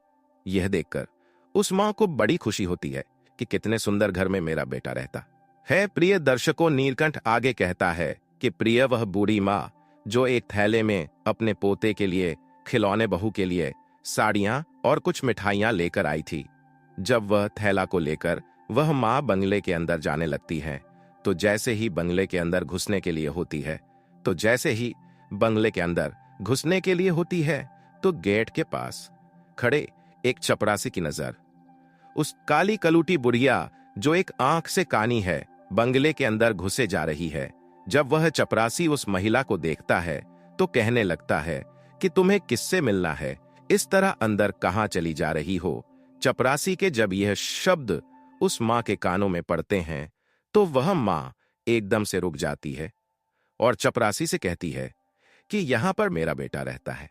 यह देखकर उस माँ को बड़ी खुशी होती है कि कितने सुंदर घर में मेरा बेटा रहता है। प्रिय दर्शकों, नीलकंठ आगे कहता है कि प्रिय वह बूढ़ी माँ जो एक थैले में अपने पोते के लिए, खिलौने बहू के लिए साड़ियां और कुछ मिठाइयां लेकर आई थी। जब वह थैला को लेकर वह माँ बंगले के अंदर जाने लगती है, तो जैसे ही बंगले के अंदर घुसने के लिए होती है तो गेट के पास खड़े एक चपरासी की नजर उस काली कलूटी बुढ़िया जो एक आंख से कानी है, बंगले के अंदर घुसे जा रही है। जब वह चपरासी उस महिला को देखता है तो कहने लगता है कि तुम्हें किससे मिलना है, इस तरह अंदर कहां चली जा रही हो। चपरासी के जब यह शब्द उस मां के कानों में पड़ते हैं तो वह मां एकदम से रुक जाती है और चपरासी से कहती है कि यहां पर मेरा बेटा रहता है,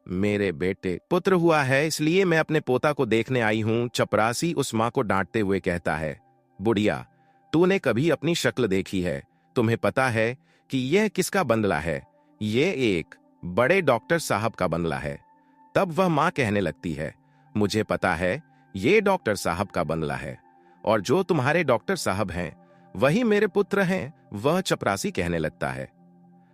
मेरे बेटे पुत्र हुआ है, इसलिए मैं अपने पोता को देखने आई हूं। चपरासी उस मां को डांटते हुए कहता है, बुढ़िया तूने कभी अपनी शक्ल देखी है? तुम्हें पता है कि यह किसका बंगला है? यह एक बड़े डॉक्टर साहब का बंगला है। तब वह मां कहने लगती है, मुझे पता है ये डॉक्टर साहब का बंगला है और जो तुम्हारे डॉक्टर साहब हैं वही मेरे पुत्र हैं। वह चपरासी कहने लगता है,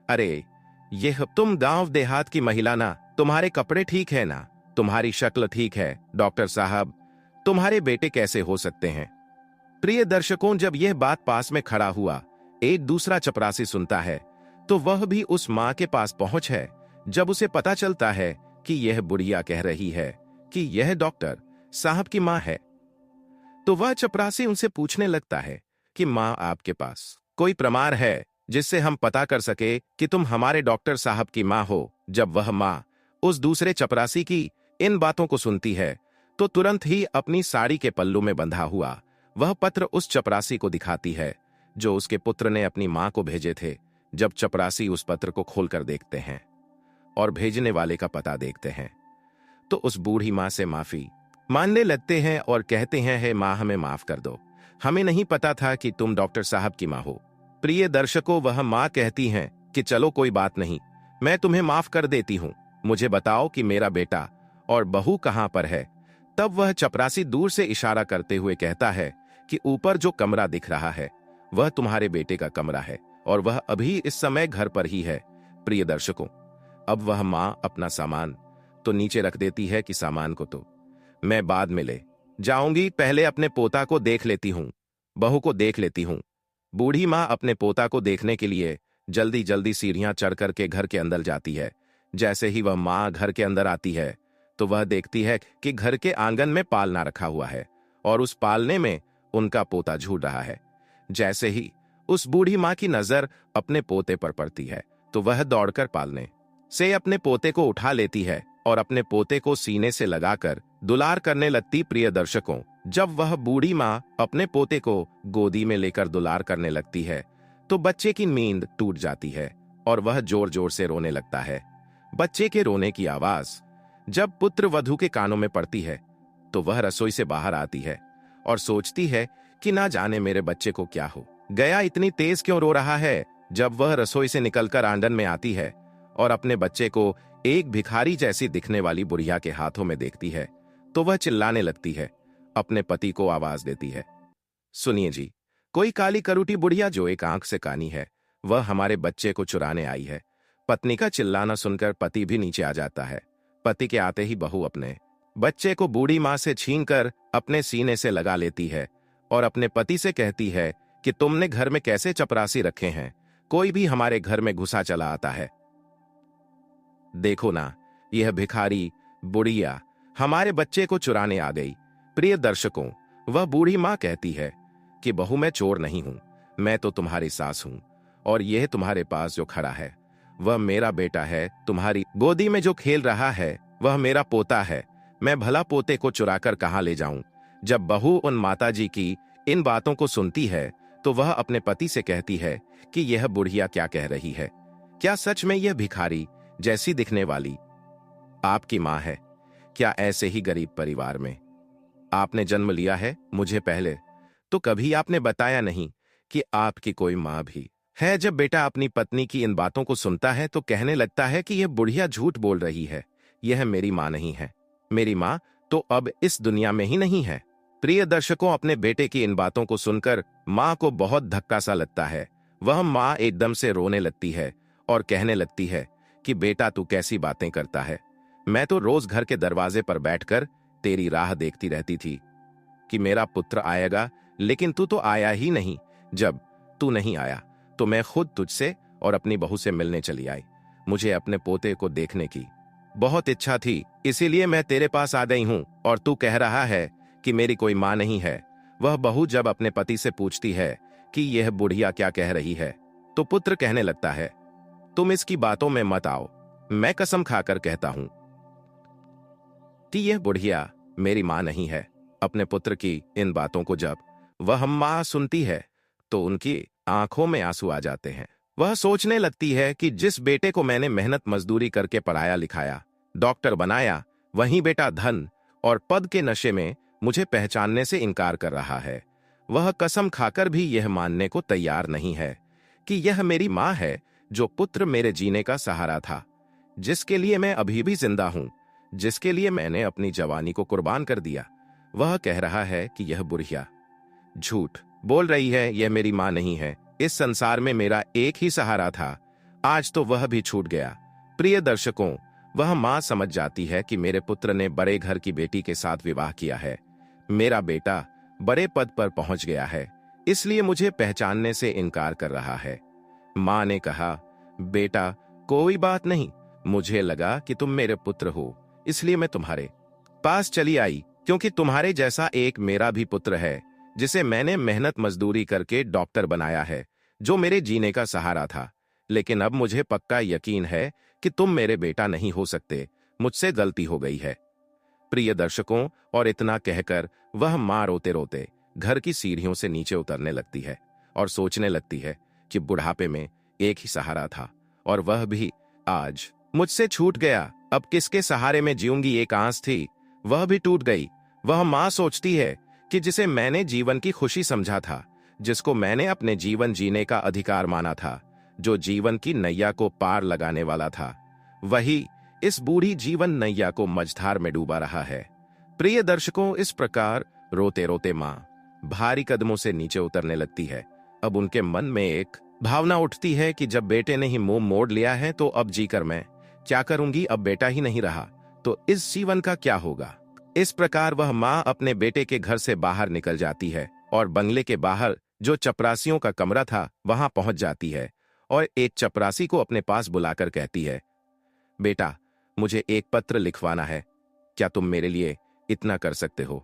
अरे यह तुम गांव देहात की महिला ना, तुम्हारे कपड़े ठीक है ना, तुम्हारी शक्ल ठीक है, डॉक्टर साहब तुम्हारे बेटे कैसे हो सकते हैं? प्रिय दर्शकों, जब यह बात पास में खड़ा हुआ एक दूसरा चपरासी सुनता है तो वह भी उस मां के पास पहुंच है। जब उसे पता चलता है कि यह बुढ़िया कह रही है कि यह डॉक्टर साहब की माँ है। तो वह चपरासी उनसे पूछने लगता है कि माँ, आपके पास कोई प्रमाण है जिससे हम पता कर सके कि तुम हमारे डॉक्टर साहब की माँ हो? जब वह माँ उस दूसरे चपरासी की इन बातों को सुनती है तो तुरंत ही अपनी साड़ी के पल्लू में बंधा हुआ वह पत्र उस चपरासी को दिखाती है जो उसके पुत्र ने अपनी माँ को भेजे थे। जब चपरासी उस पत्र को खोलकर देखते हैं और भेजने वाले का पता देखते हैं तो उस बूढ़ी माँ से माफी मांगने लगते हैं और कहते हैं, हे माँ, हमें माफ कर दो, हमें नहीं पता था कि तुम डॉक्टर साहब की माँ हो। प्रिय दर्शकों, वह माँ कहती हैं कि चलो कोई बात नहीं, मैं तुम्हें माफ कर देती हूं, मुझे बताओ कि मेरा बेटा और बहू कहां पर है। तब वह चपरासी दूर से इशारा करते हुए कहता है कि ऊपर जो कमरा दिख रहा है वह तुम्हारे बेटे का कमरा है और वह अभी इस समय घर पर ही है। प्रिय दर्शकों, अब वह माँ अपना सामान तो नीचे रख देती है कि सामान को तो मैं बाद में ले जाऊंगी, पहले अपने पोता को देख लेती हूं, बहू को देख लेती हूं। बूढ़ी माँ अपने पोता को देखने के लिए जल्दी जल्दी सीढ़ियां चढ़ करके घर के अंदर जाती है। जैसे ही वह माँ घर के अंदर आती है तो वह देखती है कि घर के आंगन में पालना रखा हुआ है और उस पालने में उनका पोता झूल रहा है। जैसे ही उस बूढ़ी माँ की नजर अपने पोते पर पड़ती है तो वह दौड़कर पालने से अपने पोते को उठा लेती है और अपने पोते को सीने से लगाकर दुलार करने लगती। प्रिय दर्शकों, जब वह बूढ़ी माँ अपने पोते को गोदी में लेकर दुलार करने लगती है तो बच्चे की नींद टूट जाती है और वह जोर जोर से रोने लगता है। बच्चे के रोने की आवाज जब पुत्र वधू के कानों में पड़ती है तो वह रसोई से बाहर आती है और सोचती है कि ना जाने मेरे बच्चे को क्या हो गया, इतनी तेज क्यों रो रहा है। जब वह रसोई से निकलकर आंगन में आती है और अपने बच्चे को एक भिखारी जैसी दिखने वाली बुढ़िया के हाथों में देखती है तो वह चिल्लाने लगती है, अपने पति को आवाज देती है, सुनिए जी, कोई काली करूटी बुढ़िया जो एक आंख से कानी है वह हमारे बच्चे को चुराने आई है। पत्नी का चिल्लाना सुनकर पति भी नीचे आ जाता है। पति के आते ही बहू अपने बच्चे को बूढ़ी माँ से छीनकर अपने सीने से लगा लेती है और अपने पति से कहती है कि तुमने घर में कैसे चपरासी रखे हैं, कोई भी हमारे घर में घुसा चला आता है। देखो ना, यह भिखारी बुढ़िया हमारे बच्चे को चुराने आ गई। प्रिय दर्शकों, वह बूढ़ी माँ कहती है कि बहू, मैं चोर नहीं हूं, मैं तो तुम्हारी सास हूं और यह तुम्हारे पास जो खड़ा है वह मेरा बेटा है, तुम्हारी गोदी में जो खेल रहा है वह मेरा पोता है, मैं भला पोते को चुराकर कहां ले जाऊं। जब बहू उन माताजी की इन बातों को सुनती है तो वह अपने पति से कहती है कि यह बुढ़िया क्या कह रही है, क्या सच में यह भिखारी जैसी दिखने वाली आपकी माँ है? क्या ऐसे ही गरीब परिवार में आपने जन्म लिया है? मुझे पहले तो कभी आपने बताया नहीं कि आपकी कोई माँ भी है। जब बेटा अपनी पत्नी की इन बातों को सुनता है तो कहने लगता है कि यह बुढ़िया झूठ बोल रही है, यह मेरी माँ नहीं है, मेरी माँ तो अब इस दुनिया में ही नहीं है। प्रिय दर्शकों, अपने बेटे की इन बातों को सुनकर माँ को बहुत धक्का सा लगता है। वह माँ एकदम से रोने लगती है और कहने लगती है कि बेटा, तू कैसी बातें करता है, मैं तो रोज घर के दरवाजे पर बैठकर तेरी राह देखती रहती थी कि मेरा पुत्र आएगा, लेकिन तू तो आया ही नहीं। जब तू नहीं आया तो मैं खुद तुझसे और अपनी बहू से मिलने चली आई। मुझे अपने पोते को देखने की बहुत इच्छा थी, इसीलिए मैं तेरे पास आ गई हूं और तू कह रहा है कि मेरी कोई मां नहीं है। वह बहू जब अपने पति से पूछती है कि यह बुढ़िया क्या कह रही है तो पुत्र कहने लगता है, तुम इसकी बातों में मत आओ, मैं कसम खाकर कहता हूं कि यह बुढ़िया मेरी मां नहीं है। अपने पुत्र की इन बातों को जब वह मां सुनती है तो उनकी आंखों में आंसू आ जाते हैं। वह सोचने लगती है कि जिस बेटे को मैंने मेहनत मजदूरी करके पढ़ाया लिखाया, डॉक्टर बनाया, वही बेटा धन और पद के नशे में मुझे पहचानने से इनकार कर रहा है। वह कसम खाकर भी यह मानने को तैयार नहीं है कि यह मेरी मां है, जो पुत्र मेरे जीने का सहारा था, जिसके लिए मैं अभी भी जिंदा हूं, जिसके लिए मैंने अपनी जवानी को कुर्बान कर दिया। वह कह रहा है कि यह बुढ़िया झूठ बोल रही है, यह मेरी मां नहीं है, इस संसार में मेरा एक ही सहारा था, आज तो वह भी छूट गया। प्रिय दर्शकों, वह मां समझ जाती है कि मेरे पुत्र ने बड़े घर की बेटी के साथ विवाह किया है, मेरा बेटा बड़े पद पर पहुंच गया है, इसलिए मुझे पहचानने से इनकार कर रहा है। मां ने कहा, बेटा कोई बात नहीं, मुझे लगा कि तुम मेरे पुत्र हो, इसलिए मैं तुम्हारे पास चली आई, क्योंकि तुम्हारे जैसा एक मेरा भी पुत्र है, जिसे मैंने मेहनत मजदूरी करके डॉक्टर बनाया है, जो मेरे जीने का सहारा था। लेकिन अब मुझे पक्का यकीन है कि तुम मेरे बेटा नहीं हो सकते। मुझसे गलती हो गई है। प्रिय दर्शकों, और इतना कहकर वह मां रोते रोते घर की सीढ़ियों से नीचे उतरने लगती है और सोचने लगती है कि बुढ़ापे में एक ही सहारा था, और वह भी आज मुझसे छूट गया। अब किसके सहारे में जीऊंगी? एक आस थी, वह भी टूट गई। वह मां सोचती है कि जिसे मैंने जीवन की खुशी समझा था, जिसको मैंने अपने जीवन जीने का अधिकार माना था, जो जीवन की नैया को पार लगाने वाला था, वही इस बूढ़ी जीवन नैया को मझधार में डूबा रहा है। प्रिय दर्शकों, इस प्रकार रोते रोते मां भारी कदमों से नीचे उतरने लगती है। अब उनके मन में एक भावना उठती है कि जब बेटे ने ही मुंह मोड़ लिया है तो अब जीकर मैं क्या करूंगी? अब बेटा ही नहीं रहा तो इस जीवन का क्या होगा? इस प्रकार वह मां अपने बेटे के घर से बाहर निकल जाती है और बंगले के बाहर जो चपरासियों का कमरा था वहां पहुंच जाती है और एक चपरासी को अपने पास बुलाकर कहती है, बेटा, मुझे एक पत्र लिखवाना है, क्या तुम मेरे लिए इतना कर सकते हो?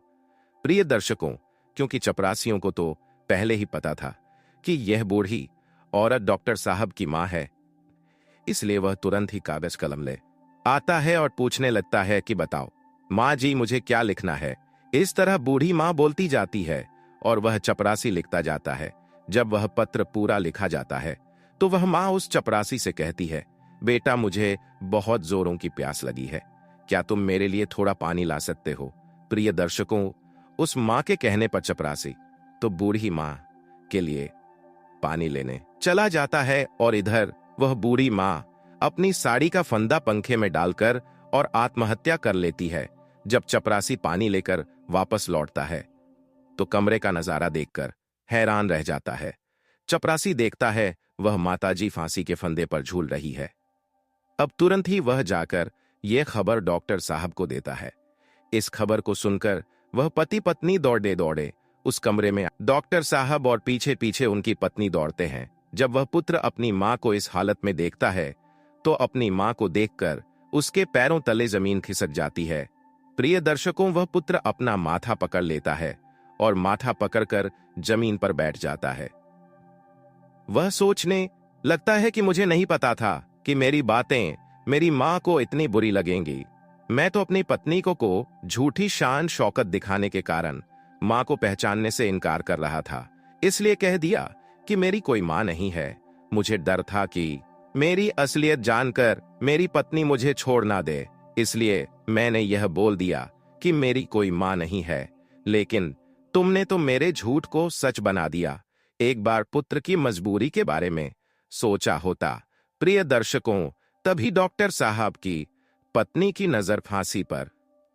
प्रिय दर्शकों, क्योंकि चपरासियों को तो पहले ही पता था कि यह बूढ़ी औरत डॉक्टर साहब की मां है, इसलिए वह तुरंत ही कागज कलम ले आता है और पूछने लगता है कि बताओ मां जी, मुझे क्या लिखना है? इस तरह बूढ़ी मां बोलती जाती है और वह चपरासी लिखता जाता है। जब वह पत्र पूरा लिखा जाता है तो वह मां उस चपरासी से कहती है, बेटा, मुझे बहुत जोरों की प्यास लगी है, क्या तुम मेरे लिए थोड़ा पानी ला सकते हो? प्रिय दर्शकों, उस मां के कहने पर चपरासी तो बूढ़ी मां के लिए पानी लेने चला जाता है और इधर वह बूढ़ी मां अपनी साड़ी का फंदा पंखे में डालकर और आत्महत्या कर लेती है। जब चपरासी पानी लेकर वापस लौटता है तो कमरे का नजारा देखकर हैरान रह जाता है। चपरासी देखता है वह माताजी फांसी के फंदे पर झूल रही है। अब तुरंत ही वह जाकर यह खबर डॉक्टर साहब को देता है। इस खबर को सुनकर वह पति पत्नी दौड़े दौड़े उस कमरे में डॉक्टर साहब और पीछे पीछे उनकी पत्नी दौड़ते हैं। जब वह पुत्र अपनी मां को इस हालत में देखता है तो अपनी मां को देखकर उसके पैरों तले जमीन खिसक जाती है। प्रिय दर्शकों, वह पुत्र अपना माथा पकड़ लेता है और माथा पकड़कर जमीन पर बैठ जाता है। वह सोचने लगता है कि मुझे नहीं पता था कि मेरी बातें मेरी मां को इतनी बुरी लगेंगी। मैं तो अपनी पत्नी को झूठी शान शौकत दिखाने के कारण मां को पहचानने से इनकार कर रहा था, इसलिए कह दिया कि मेरी कोई मां नहीं है। मुझे डर था कि मेरी असलियत जानकर मेरी पत्नी मुझे छोड़ ना दे, इसलिए मैंने यह बोल दिया कि मेरी कोई मां नहीं है। लेकिन तुमने तो मेरे झूठ को सच बना दिया। एक बार पुत्र की मजबूरी के बारे में सोचा होता। प्रिय दर्शकों, तभी डॉक्टर साहब की पत्नी की नजर फांसी पर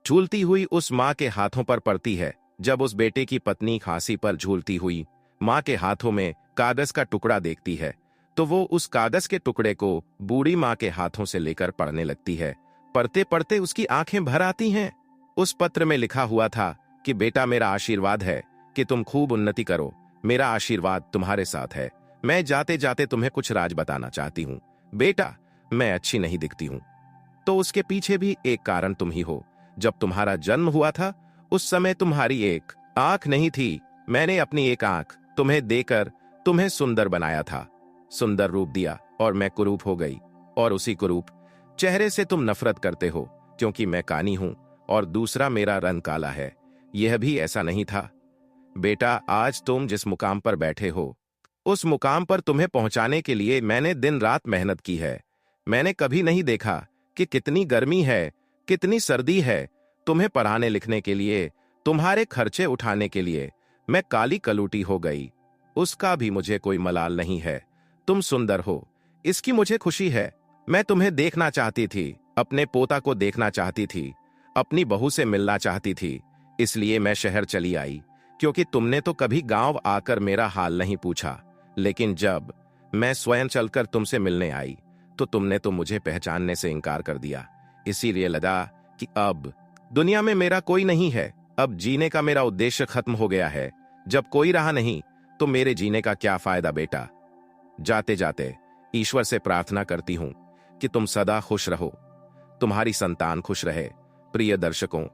झूलती हुई उस मां के हाथों पर पड़ती है। जब उस बेटे की पत्नी फांसी पर झूलती हुई मां के हाथों में कागज का टुकड़ा देखती है तो वो उस कागज के टुकड़े को बूढ़ी मां के हाथों से लेकर पढ़ने लगती है। पढ़ते पढ़ते उसकी आंखें भर आती हैं। उस पत्र में लिखा हुआ था कि बेटा, मेरा आशीर्वाद है कि तुम खूब उन्नति करो। मेरा आशीर्वाद तुम्हारे साथ है। मैं जाते जाते तुम्हें कुछ राज बताना चाहती हूँ। बेटा, मैं अच्छी नहीं दिखती हूँ, तो उसके पीछे भी एक कारण तुम ही हो। जब तुम्हारा जन्म हुआ था उस समय तुम्हारी एक आंख नहीं थी। मैंने अपनी एक आंख तुम्हें देकर तुम्हें सुंदर बनाया था, सुंदर रूप दिया और मैं कुरूप हो गई, और उसी कुरूप चेहरे से तुम नफरत करते हो क्योंकि मैं कानी हूं और दूसरा मेरा रंग काला है। यह भी ऐसा नहीं था। बेटा, आज तुम जिस मुकाम पर बैठे हो उस मुकाम पर तुम्हें पहुंचाने के लिए मैंने दिन रात मेहनत की है। मैंने कभी नहीं देखा कि कितनी गर्मी है, कितनी सर्दी है। तुम्हें पढ़ाने लिखने के लिए, तुम्हारे खर्चे उठाने के लिए मैं काली कलूटी हो गई। उसका भी मुझे कोई मलाल नहीं है। तुम सुंदर हो, इसकी मुझे खुशी है। मैं तुम्हें देखना चाहती थी, अपने पोता को देखना चाहती थी, अपनी बहू से मिलना चाहती थी, इसलिए मैं शहर चली आई, क्योंकि तुमने तो कभी गांव आकर मेरा हाल नहीं पूछा। लेकिन जब मैं स्वयं चलकर तुमसे मिलने आई तो तुमने तो मुझे पहचानने से इनकार कर दिया। इसीलिए लगा कि अब दुनिया में मेरा कोई नहीं है। अब जीने का मेरा उद्देश्य खत्म हो गया है। जब कोई रहा नहीं तो मेरे जीने का क्या फायदा? बेटा, जाते जाते ईश्वर से प्रार्थना करती हूं कि तुम सदा खुश रहो, तुम्हारी संतान खुश रहे। प्रिय दर्शकों,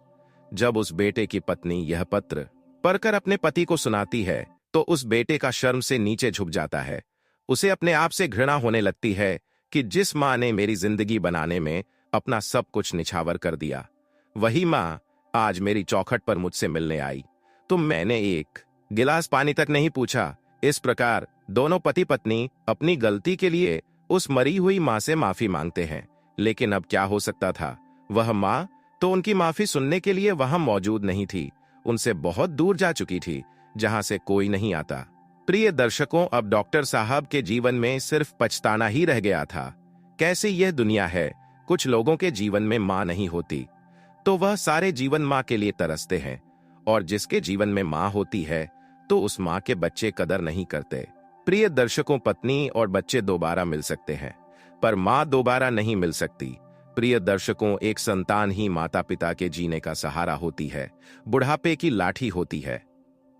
जब उस बेटे की पत्नी यह पत्र पढ़कर अपने पति को सुनाती है तो उस बेटे का शर्म से नीचे झुक जाता है। उसे अपने आप से घृणा होने लगती है कि जिस मां ने मेरी जिंदगी बनाने में अपना सब कुछ निछावर कर दिया, वही मां आज मेरी चौखट पर मुझसे मिलने आई तो मैंने एक गिलास पानी तक नहीं पूछा। इस प्रकार दोनों पति पत्नी अपनी गलती के लिए उस मरी हुई मां से माफी मांगते हैं। लेकिन अब क्या हो सकता था, वह मां तो उनकी माफी सुनने के लिए वहां मौजूद नहीं थी, उनसे बहुत दूर जा चुकी थी, जहां से कोई नहीं आता। प्रिय दर्शकों, अब डॉक्टर साहब के जीवन में सिर्फ पछताना ही रह गया था। कैसे यह दुनिया है, कुछ लोगों के जीवन में मां नहीं होती तो वह सारे जीवन मां के लिए तरसते हैं, और जिसके जीवन में मां होती है तो उस मां के बच्चे कदर नहीं करते। प्रिय दर्शकों, पत्नी और बच्चे दोबारा मिल सकते हैं पर मां दोबारा नहीं मिल सकती। प्रिय दर्शकों, एक संतान ही माता पिता के जीने का सहारा होती है, बुढ़ापे की लाठी होती है।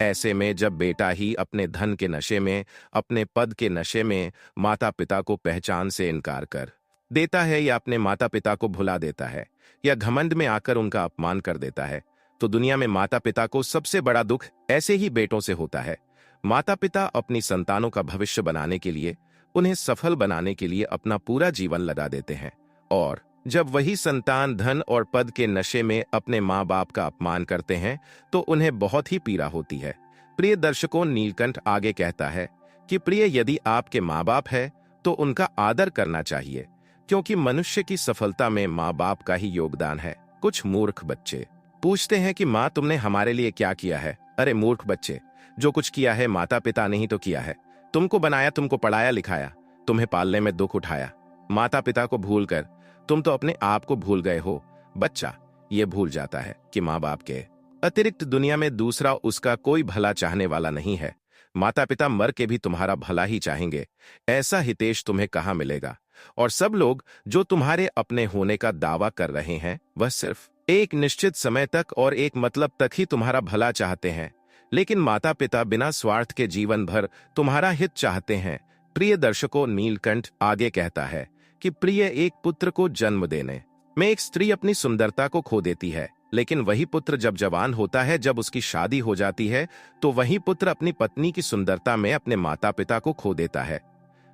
ऐसे में जब बेटा ही अपने धन के नशे में, अपने पद के नशे में माता पिता को पहचान से इनकार कर देता है, या अपने माता पिता को भुला देता है, या घमंड में आकर उनका अपमान कर देता है, तो दुनिया में माता पिता को सबसे बड़ा दुख ऐसे ही बेटों से होता है। माता पिता अपनी संतानों का भविष्य बनाने के लिए, उन्हें सफल बनाने के लिए अपना पूरा जीवन लगा देते हैं, और जब वही संतान धन और पद के नशे में अपने माँ बाप का अपमान करते हैं तो उन्हें बहुत ही पीड़ा होती है। प्रिय दर्शकों, नीलकंठ आगे कहता है कि प्रिय, यदि आपके माँ बाप है तो उनका आदर करना चाहिए, क्योंकि मनुष्य की सफलता में माँ बाप का ही योगदान है। कुछ मूर्ख बच्चे पूछते हैं कि माँ तुमने हमारे लिए क्या किया है। अरे मूर्ख बच्चे, जो कुछ किया है माता पिता ने ही तो किया है। तुमको बनाया, तुमको पढ़ाया लिखाया, तुम्हें पालने में दुख उठाया। माता पिता को भूलकर तुम तो अपने आप को भूल गए हो। बच्चा ये भूल जाता है कि माँ बाप के अतिरिक्त दुनिया में दूसरा उसका कोई भला चाहने वाला नहीं है। माता पिता मर के भी तुम्हारा भला ही चाहेंगे, ऐसा हितेश तुम्हें कहाँ मिलेगा। और सब लोग जो तुम्हारे अपने होने का दावा कर रहे हैं, वह सिर्फ एक निश्चित समय तक और एक मतलब तक ही तुम्हारा भला चाहते हैं, लेकिन माता पिता बिना स्वार्थ के जीवन भर तुम्हारा हित चाहते हैं। प्रिय दर्शकों, नीलकंठ आगे कहता है कि प्रिय, एक पुत्र को जन्म देने में एक स्त्री अपनी सुंदरता को खो देती है, लेकिन वही पुत्र जब जवान होता है, जब उसकी शादी हो जाती है, तो वही पुत्र अपनी पत्नी की सुंदरता में अपने माता पिता को खो देता है।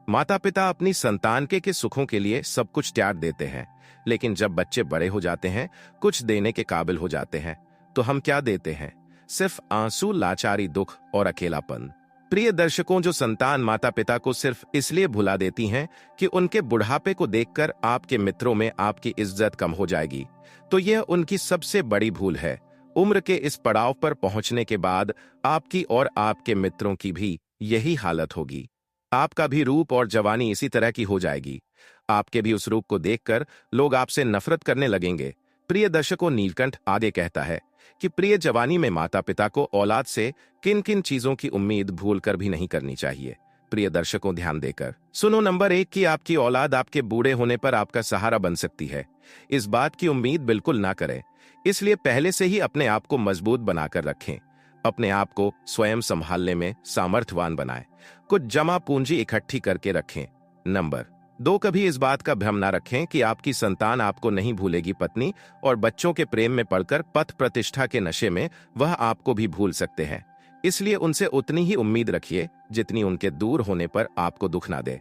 माता पिता अपनी संतान के सुखों के लिए सब कुछ त्याग देते हैं, लेकिन जब बच्चे बड़े हो जाते हैं, कुछ देने के काबिल हो जाते हैं, तो हम क्या देते हैं? सिर्फ आंसू, लाचारी, दुख और अकेलापन। प्रिय दर्शकों, जो संतान माता पिता को सिर्फ इसलिए भुला देती हैं कि उनके बुढ़ापे को देखकर आपके मित्रों में आपकी इज्जत कम हो जाएगी, तो यह उनकी सबसे बड़ी भूल है। उम्र के इस पड़ाव पर पहुंचने के बाद आपकी और आपके मित्रों की भी यही हालत होगी। आपका भी रूप और जवानी इसी तरह की हो जाएगी। आपके भी उस रूप को देखकर लोग आपसे नफरत करने लगेंगे। प्रिय दर्शकों, नीलकंठ आगे कहता है कि प्रिय, जवानी में माता पिता को औलाद से किन किन चीजों की उम्मीद भूलकर भी नहीं करनी चाहिए। प्रिय दर्शकों, ध्यान देकर सुनो। नंबर 1 कि आपकी औलाद आपके बूढ़े होने पर आपका सहारा बन सकती है। इस बात की उम्मीद बिल्कुल ना करें, इसलिए पहले से ही अपने आप को मजबूत बनाकर रखें। अपने आप को स्वयं संभालने में सामर्थ्यवान बनाएं। कुछ जमा पूंजी इकट्ठी करके रखें। नंबर 2, कभी इस बात का भ्रम ना रखें कि आपकी संतान आपको नहीं भूलेगी। पत्नी और बच्चों के प्रेम में पड़कर पद प्रतिष्ठा के नशे में वह आपको भी भूल सकते हैं, इसलिए उनसे उतनी ही उम्मीद रखिए जितनी उनके दूर होने पर आपको दुख ना दे।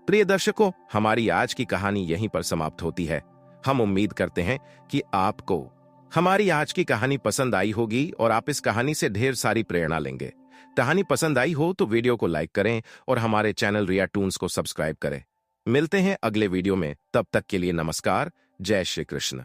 प्रिय दर्शकों, हमारी आज की कहानी यहीं पर समाप्त होती है। हम उम्मीद करते हैं कि आपको हमारी आज की कहानी पसंद आई होगी और आप इस कहानी से ढेर सारी प्रेरणा लेंगे। कहानी पसंद आई हो तो वीडियो को लाइक करें और हमारे चैनल रिया टून्स को सब्सक्राइब करें। मिलते हैं अगले वीडियो में, तब तक के लिए नमस्कार। जय श्री कृष्ण।